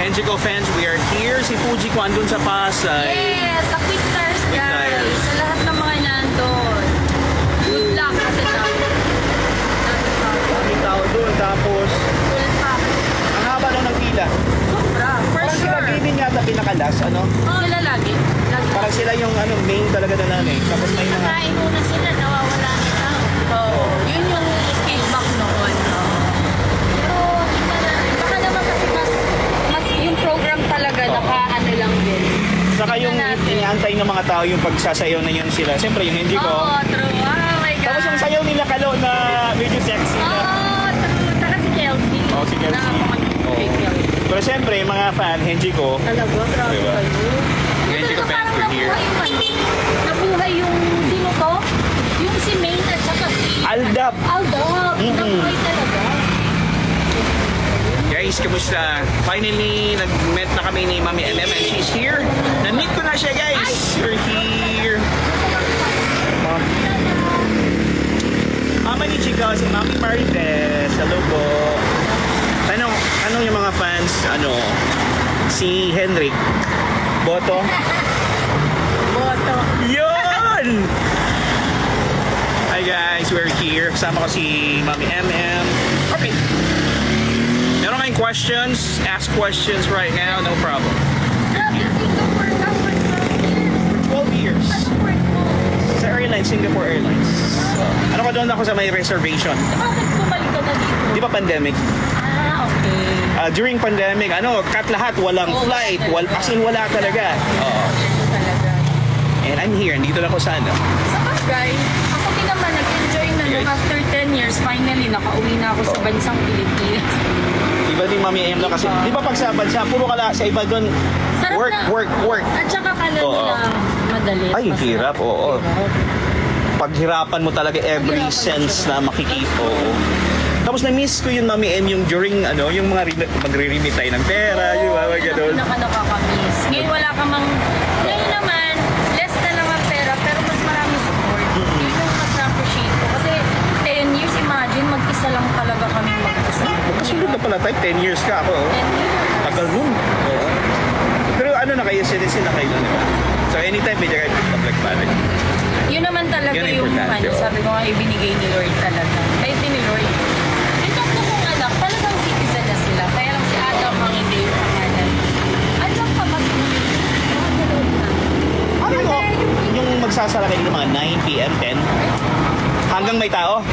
Henjico fans, we are here. Si Fuji ko andun sa Pasay. Yes, sa Quick Tires, Quick guys. Tires. Sa lahat ng mga nandun. Good luck kasi dami. Daming tao doon. Tapos, Full pack. ang haba lang ng pila. Sobra, for Parang sila sure. gaming yata pinakalas, ano? Sila lagi. Lagi. Parang sila yung main talaga na nanay. Tapos may mga... Nakain muna sila, nawawala na tao. Oo, yun yung feedback noon. Pero, baka naman kasi mas yung program talaga, naka-ano lang din. Saka yung Tingnan natin. iniantay ng mga tao yung pagsasayaw na yun sila. Siyempre yung hindi ko. Oo, true. Oh my God. Tapos yung sayaw nila Kalo na medyo sexy na. Oo, true. Saka si Kelsey. Oo, si Kelsey. Nakakapag-kay Oo. Kelsey. Pero siyempre, mga fan, Henjico. Talaga, grabe Diba? kayo. Henjico Ito, fans parang were here. nabuhay yung sino to? Yung si Maine at saka si Aldab. Aldab. Nabuhay talaga. Guys, kamusta? Finally, nag-met na kami ni Mami MM and she's here. Na-meet ko na siya, guys. You're here. Mama ni Chica, si Mami Marites. Hello po. Tanong yung mga fans, si Henrik. Boto? Boto. Yun! Hi guys, we're here. Kasama ko si Mami MM. Okay. Meron kayong questions? Ask questions right now, no problem. Grabe, Singapore ka for 12 years. work mo. Sa airlines, Singapore Airlines. Ano ka doon ako sa may reservation? Bakit bumalik ka na dito? Di ba pandemic? Ah, okay. During pandemic, cut lahat, walang flight, as in wala talaga. Oo. Talaga. And I'm here, nandito lang ako sa Sa bagay, ako din naman nag-enjoy na nung after 10 years, finally nakauwi na ako sa bansang Pilipinas. Iba din Mami AM na kasi, di ba pag sa bansa, puro kala sa iba doon, Sarap work, na. work, work. At saka kala Oo. nila madali. Ay, Masarap. hirap, oo. Hirap. Paghirapan mo talaga every Paghirapan sense mo na makikita. Oo. Tapos na-miss ko yung Mami M yung during yung mga magre-remit tayo ng pera, yung mga ganun. Nakakamiss. Ngayon wala ka mang, ngayon naman, less na lang ang pera, pero mas marami support. Yun yung mas na-appreciate ko. Kasi 10 years, imagine, mag-isa lang talaga kami mag-isa. Kasunod na pala tayo, 10 years ka ako. 10 years. Tagal nun. Oo. Pero na kayo, citizen na kayo, di ba? So anytime may direct public ballot. Yun naman talaga Yun ang yung importante, oo. sabi ko nga, ibinigay ni Lord talaga. Kahit din ni Lord. Yung tatlo kong anak, talagang citizen na sila. Kaya lang si Adam ang hindi yung pangalan. Adam pa ba si Ano yung magsasara kayo ng mga 9 p.m., 10? Hanggang may tao?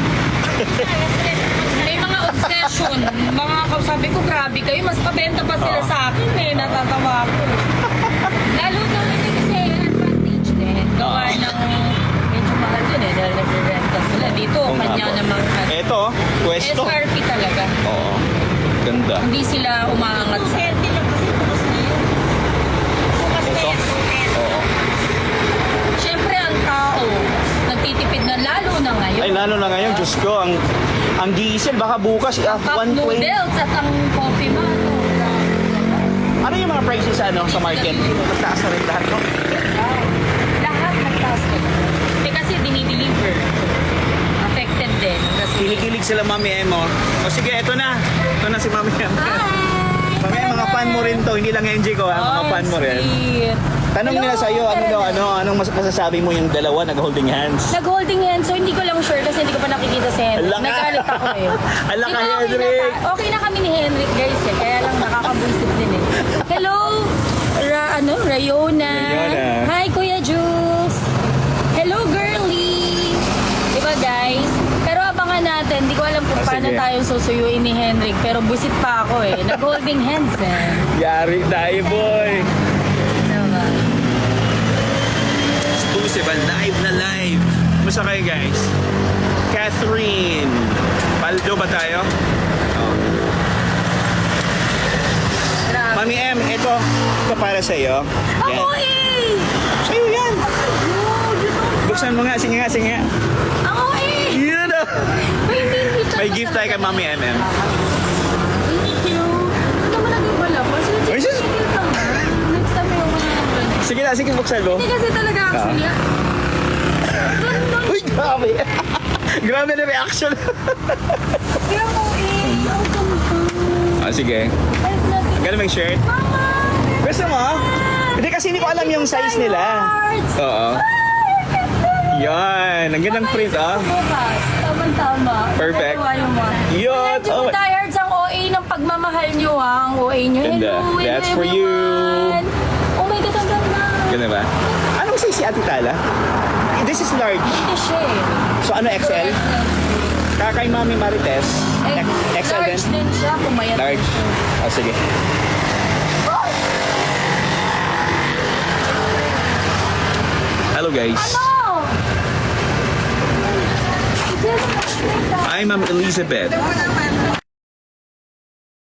May mga obsession. Mga sabi ko, grabe kayo. Mas pabenta pa sila sa akin eh. Natatawa ako. Lalo na ito kasi advantage din. Gawa ng medyo mahal din eh. Dahil nag-renta sila. Dito, Oo nga kanya po. namang Eto, pwesto. SRP talaga. Oo. Ganda. Hindi sila umaangat sa... Bukas na yun. Bukas na Ito? yun. Oo. Siyempre, ang tao, nagtitipid na lalo na ngayon. Ay, lalo na ngayon, Diyos ko, ang diesel, baka bukas, Cup 120. noodles at ang coffee mo. Ano yung mga prices sa market? Nagtaas na rin lahat, no? Lahat nagtaas na. Kasi dinideliver. Affected din. Kasi... Kinikilig sila Mami Emo. O sige, eto na. Ito na si Mami Emo. Hi! Mami Emo, mga fan mo rin to. Hindi lang NG ko, mga fan mo rin. Sweet. Tanong nila sa'yo, anong masasabi mo yung dalawa nag-holding hands? Nag-holding hands, so hindi ko lang sure kasi hindi ko pa nakikita si Henrik. Ala ka. Nagalit ako eh. Ala ka, Pero Henrik. Okay na kami ni Henrik guys eh. Kaya lang nakakabuisit din eh. Hello, Rayona. Rayona. Hi, Kuya Jules. Hello, girlie. Diba guys? Pero abangan natin. Hindi ko alam kung paano sige. tayo susuyuin ni Henrik. Pero buisit pa ako eh. Nag-holding hands eh. Yari tayo, boy. Diba? Exclusive, live na live. Kumusta kayo, guys? Catherine. Paldo ba tayo? Oh. Grabe. Mami M, ito para sa'yo. Yan. Ako eh! Sa'yo yan. Buksan mo nga, sige nga, sige nga. Ako eh! Yun ah. May May gift tayo kay Mami MM. Thank you. Ano naman naging palapas? Ay, sis! Next time yung mga Sige na, sige buksan mo. Hindi kasi talaga actually. Uy, grabe. Grabe na reaction. Kaya mo eh. Ang ganda. Sige. Kahit natin. Ganun may shirt? Gusto mo? Hindi kasi hindi ko alam yung size nila. Oo. Yan. Ang gandang print, ah. Bukas. Tama-tama. Perfect. Nagawa yung mga. Yun. Medyo Oh, diehards ang OA ng pagmamahal nyo, ah. Ang OA nyo. Ganda. Hello, That's hello, for you. everyone. Oh my God, ang ganda. ganda ba? Anong size si Ate Tala? This is large. Ito siya eh. So ano, XL? Kay Mami Marites. XL din? Large din siya. Pumayat. Large. Oh, sige. Hello guys. Ano? I'm Ma'am Elizabeth.